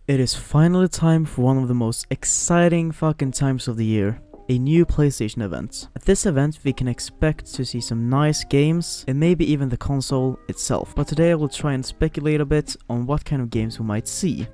It is finally time for one of the most exciting fucking times of the year. A new PlayStation event. At this event we can expect to see some nice games and maybe even the console itself. But today I will try and speculate a bit on what kind of games we might see.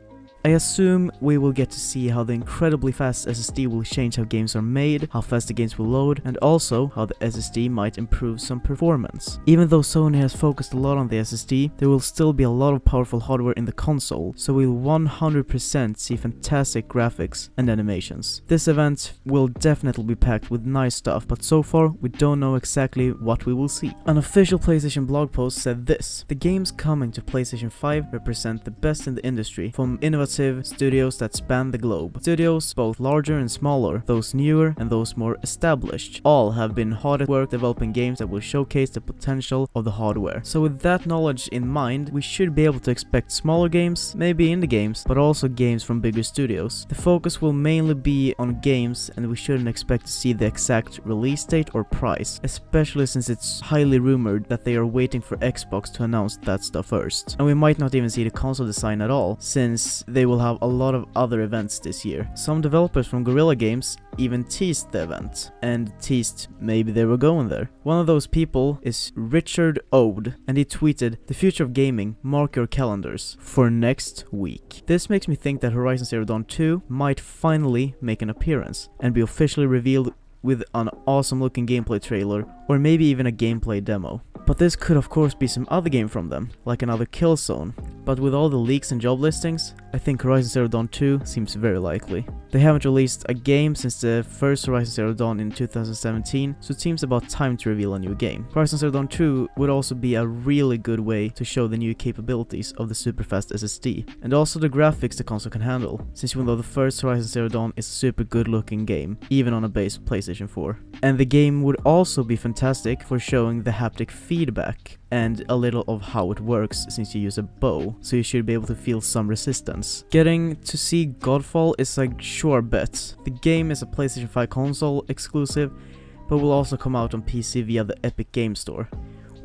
I assume we will get to see how the incredibly fast SSD will change how games are made, how fast the games will load, and also how the SSD might improve some performance. Even though Sony has focused a lot on the SSD, there will still be a lot of powerful hardware in the console, so we'll 100% see fantastic graphics and animations. This event will definitely be packed with nice stuff, but so far we don't know exactly what we will see. An official PlayStation blog post said this: "The games coming to PlayStation 5 represent the best in the industry, from innovative studios that span the globe. Studios both larger and smaller, those newer and those more established, all have been hard at work developing games that will showcase the potential of the hardware." So with that knowledge in mind, we should be able to expect smaller games, maybe indie games, but also games from bigger studios. The focus will mainly be on games, and we shouldn't expect to see the exact release date or price, especially since it's highly rumored that they are waiting for Xbox to announce that stuff first. And we might not even see the console design at all, since they will have a lot of other events this year. Some developers from Guerrilla Games even teased the event, and teased maybe they were going there. One of those people is Richard Ode, and he tweeted, "The future of gaming, mark your calendars for next week." This makes me think that Horizon Zero Dawn 2 might finally make an appearance and be officially revealed with an awesome looking gameplay trailer, or maybe even a gameplay demo. But this could of course be some other game from them, like another Killzone. But with all the leaks and job listings, I think Horizon Zero Dawn 2 seems very likely. They haven't released a game since the first Horizon Zero Dawn in 2017, so it seems about time to reveal a new game. Horizon Zero Dawn 2 would also be a really good way to show the new capabilities of the super fast SSD, and also the graphics the console can handle, since even though the first Horizon Zero Dawn is a super good looking game, even on a base PlayStation 4. And the game would also be fantastic for showing the haptic feedback and a little of how it works, since you use a bow, so you should be able to feel some resistance. Getting to see Godfall is a sure bet. The game is a PlayStation 5 console exclusive, but will also come out on PC via the Epic Games Store.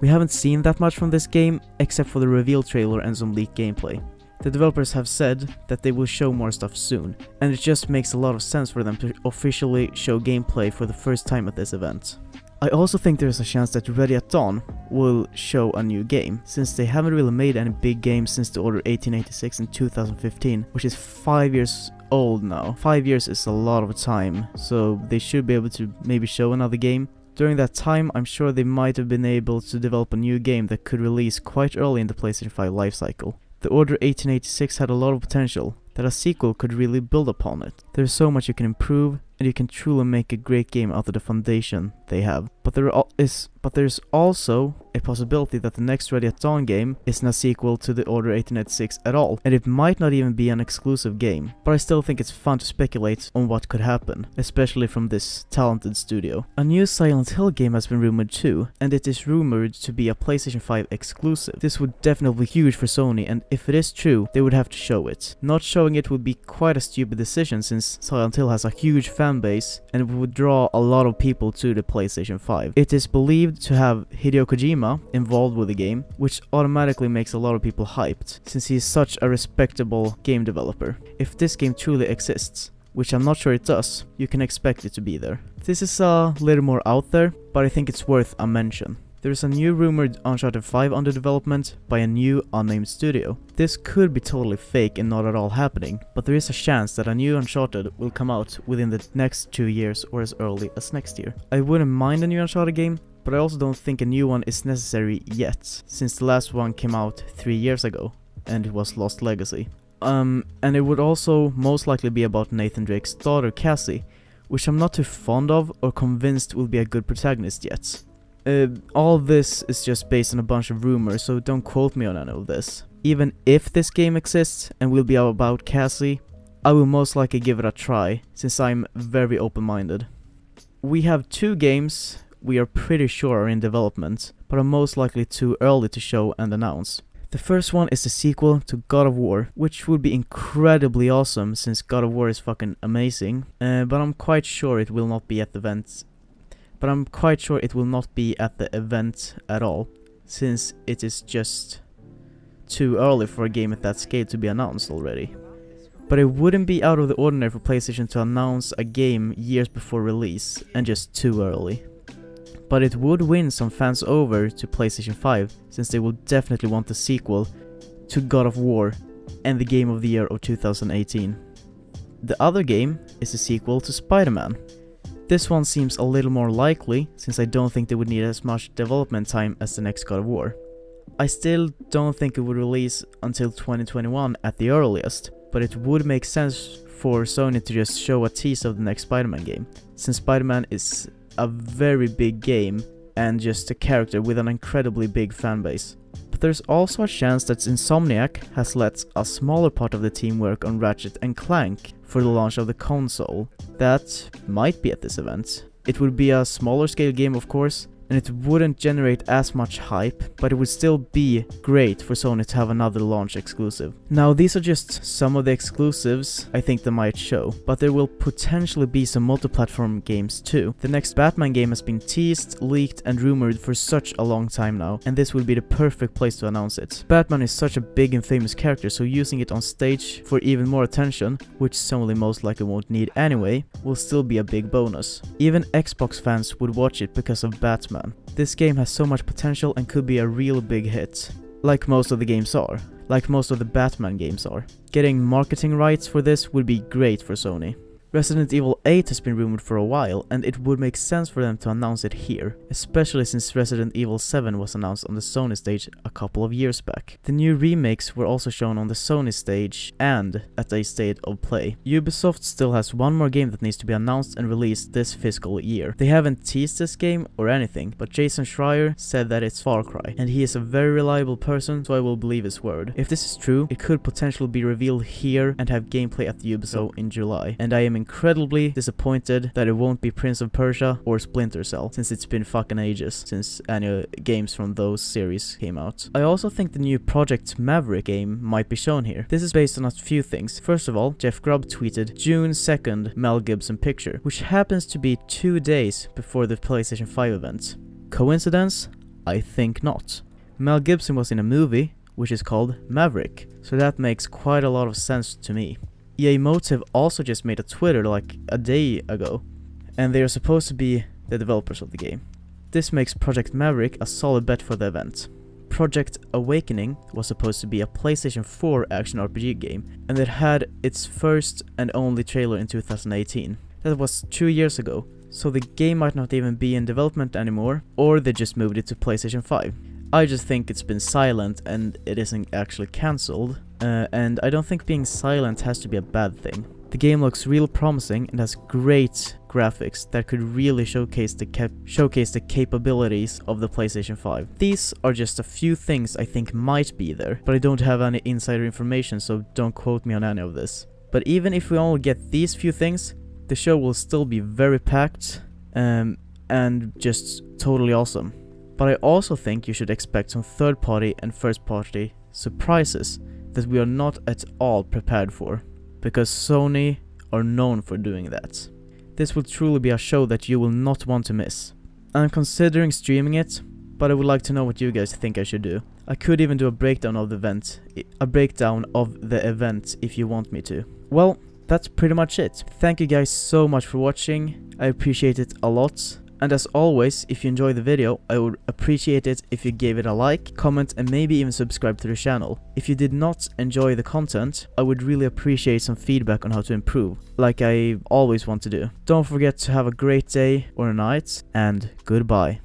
We haven't seen that much from this game, except for the reveal trailer and some leaked gameplay. The developers have said that they will show more stuff soon, and it just makes a lot of sense for them to officially show gameplay for the first time at this event. I also think there is a chance that Ready at Dawn will show a new game, since they haven't really made any big games since the Order 1886 in 2015, which is 5 years old now. 5 years is a lot of time, so they should be able to maybe show another game. During that time, I'm sure they might have been able to develop a new game that could release quite early in the PlayStation 5 lifecycle. The Order 1886 had a lot of potential that a sequel could really build upon it. There's so much you can improve, and you can truly make a great game out of the foundation they have. But there's also a possibility that the next Ready at Dawn game isn't a sequel to the Order 1886 at all, and it might not even be an exclusive game. But I still think it's fun to speculate on what could happen, especially from this talented studio. A new Silent Hill game has been rumored too, and it is rumored to be a PlayStation 5 exclusive. This would definitely be huge for Sony, and if it is true, they would have to show it. Not showing it would be quite a stupid decision, since Silent Hill has a huge fan base and would draw a lot of people to the PlayStation 5. It is believed to have Hideo Kojima involved with the game, which automatically makes a lot of people hyped, since he is such a respectable game developer. If this game truly exists, which I'm not sure it does, you can expect it to be there. This is a little more out there, but I think it's worth a mention. There is a new rumored Uncharted 5 under development by a new unnamed studio. This could be totally fake and not at all happening, but there is a chance that a new Uncharted will come out within the next 2 years or as early as next year. I wouldn't mind a new Uncharted game, but I also don't think a new one is necessary yet, since the last one came out 3 years ago, and it was Lost Legacy. And it would also most likely be about Nathan Drake's daughter Cassie, which I'm not too fond of or convinced will be a good protagonist yet. All this is just based on a bunch of rumors, so don't quote me on any of this. Even if this game exists and will be about Cassie, I will most likely give it a try, since I'm very open-minded. We have 2 games we are pretty sure are in development, but are most likely too early to show and announce. The first one is the sequel to God of War, which would be incredibly awesome, since God of War is fucking amazing, but I'm quite sure it will not be at the event. At all, since it is just too early for a game at that scale to be announced already. But it wouldn't be out of the ordinary for PlayStation to announce a game years before release, and just too early. But it would win some fans over to PlayStation 5, since they will definitely want the sequel to God of War and the Game of the Year of 2018. The other game is a sequel to SpiderMan. This one seems a little more likely, since I don't think they would need as much development time as the next God of War. I still don't think it would release until 2021 at the earliest, but it would make sense for Sony to just show a tease of the next Spider-Man game, since Spider-Man is a very big game and just a character with an incredibly big fanbase. But there's also a chance that Insomniac has let a smaller part of the team work on Ratchet & Clank for the launch of the console. That might be at this event. It would be a smaller scale game, of course, and it wouldn't generate as much hype, but it would still be great for Sony to have another launch exclusive. Now, these are just some of the exclusives I think they might show, but there will potentially be some multi-platform games too. The next Batman game has been teased, leaked and rumored for such a long time now, and this will be the perfect place to announce it. Batman is such a big and famous character, so using it on stage for even more attention, which Sony most likely won't need anyway, will still be a big bonus. Even Xbox fans would watch it because of Batman. This game has so much potential and could be a real big hit, like most of the games are, like most of the Batman games are. Getting marketing rights for this would be great for Sony. Resident Evil 8 has been rumored for a while, and it would make sense for them to announce it here, especially since Resident Evil 7 was announced on the Sony stage a couple of years back. The new remakes were also shown on the Sony stage and at a state of play. Ubisoft still has one more game that needs to be announced and released this fiscal year. They haven't teased this game or anything, but Jason Schreier said that it's Far Cry, and he is a very reliable person, so I will believe his word. If this is true, it could potentially be revealed here and have gameplay at the Ubisoft in July, and I am incredibly disappointed that it won't be Prince of Persia or Splinter Cell, since it's been fucking ages since any games from those series came out. I also think the new Project Maverick game might be shown here. This is based on a few things. First of all, Jeff Grubb tweeted June 2nd Mel Gibson picture, which happens to be 2 days before the PlayStation 5 event. Coincidence? I think not. Mel Gibson was in a movie which is called Maverick, so that makes quite a lot of sense to me. EA Motive also just made a Twitter like a day ago, and they are supposed to be the developers of the game. This makes Project Maverick a solid bet for the event. Project Awakening was supposed to be a PlayStation 4 action RPG game, and it had its first and only trailer in 2018. That was 2 years ago, so the game might not even be in development anymore, or they just moved it to PlayStation 5. I just think it's been silent and it isn't actually cancelled, and I don't think being silent has to be a bad thing. The game looks real promising and has great graphics that could really showcase the capabilities of the PlayStation 5. These are just a few things I think might be there, but I don't have any insider information, so don't quote me on any of this. But even if we only get these few things, the show will still be very packed and just totally awesome. But I also think you should expect some third-party and first-party surprises that we are not at all prepared for, because Sony are known for doing that. This will truly be a show that you will not want to miss. I'm considering streaming it, but I would like to know what you guys think I should do. I could even do a breakdown of the event if you want me to. Well, that's pretty much it. Thank you guys so much for watching. I appreciate it a lot. And as always, if you enjoyed the video, I would appreciate it if you gave it a like, comment and maybe even subscribe to the channel. If you did not enjoy the content, I would really appreciate some feedback on how to improve, like I always want to do. Don't forget to have a great day or a night, and goodbye.